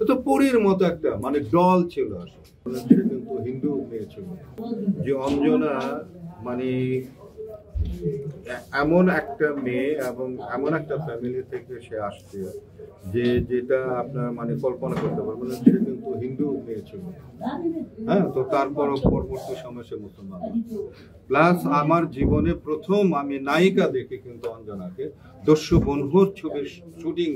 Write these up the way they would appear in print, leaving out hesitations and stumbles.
তো পরীর মতো একটা মানে ডল ছিল আসলে। সে কিন্তু হিন্দু মেয়ে ছিল। যে অঞ্জনা মানে এমন একটা মেয়ে এবং এমন একটা ফ্যামিলি থেকে সে আসছে যেটা আপনার মানে কল্পনা করতে পারবেন। সে কিন্তু হিন্দু মেয়ে ছিল, হ্যাঁ। তো তারপর পরবর্তী সময় সে মুসলমান। প্লাস আমার জীবনে প্রথম আমি নায়িকা দেখি কিন্তু অঞ্জনাকে। দস্যু বনহুর ছবির শুটিং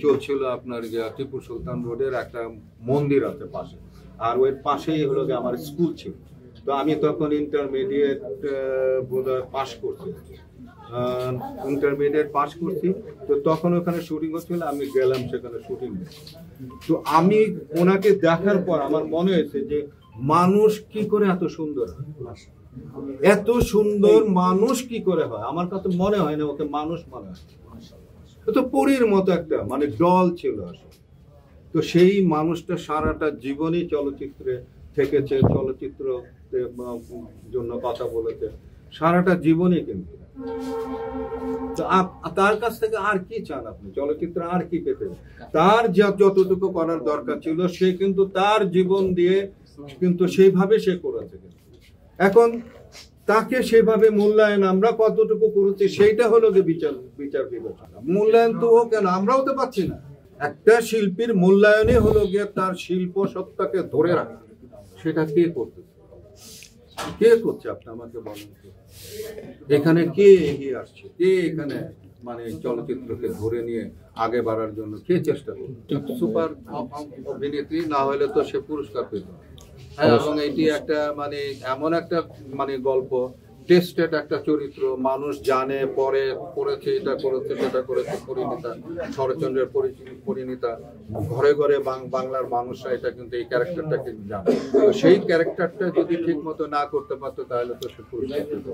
চলছিল আপনার টিপু সুলতান রোডের একটা মন্দির আছে পাশে, আর ওই পাশেই হলো যে আমার স্কুল ছিল। তো আমি তখন ইন্টারমিডিয়েট পাস করছি, তো তখন ওখানে শুটিং হচ্ছিল, আমি গেলাম সেখানে শুটিং। তো আমি ওনাকে দেখার পর আমার মনে হয়েছে যে মানুষ কি করে এত সুন্দর, এত সুন্দর মানুষ কি করে হয়। আমার কাছে মনে হয় না ওকে মানুষ মনে হয়, তো পরীর মতো একটা মানে ডল ছিল আসলে। তো সেই মানুষটা সারাটা জীবনই চলচ্চিত্রে থেকেছে, চলচ্চিত্র জন্য কথা বলেছে সারাটা জীবনই। কিন্তু তার কাছ থেকে আর কি চান আপনি? চলচ্চিত্র আর কি পেতে? তার যতটুকু করার দরকার ছিল সে কিন্তু তার জীবন দিয়ে কিন্তু সেইভাবে সে করেছে। এখন তাকে সেভাবে মূল্যায়ন আমরা কতটুকু করেছি সেইটা হলো যে বিচার বিবেচনা। মূল্যায়ন তো ও কেন আমরাও তো পাচ্ছি না। একটা শিল্পীর মূল্যায়নই হলো গিয়ে তার শিল্প সত্তাকে ধরে রাখা। সেটা কে করতে, কে করছে আপনি আমাকে বলেন তো? এখানে কে এগিয়ে আসছে, কে এখানে মানে চলচ্চিত্রকে ধরে নিয়ে আগে বাড়ার জন্য কে চেষ্টা করছে? সুপার অভিনেত্রী না হলে তো সে পুরস্কার পেত। এবং এটি একটা মানে এমন একটা মানে গল্প, টেস্টেড একটা চরিত্র, মানুষ জানে, পরে করেছে, এটা করেছে, সেটা করেছে, পরিণীতা, শরৎচন্দ্রের পরিণীতা, ঘরে ঘরে বাংলার মানুষরা এটা কিন্তু এই ক্যারেক্টারটাকে জানে। তো সেই ক্যারেক্টারটা যদি ঠিক মতো না করতে পারতো তাহলে তো সে পুরস্কার পেত।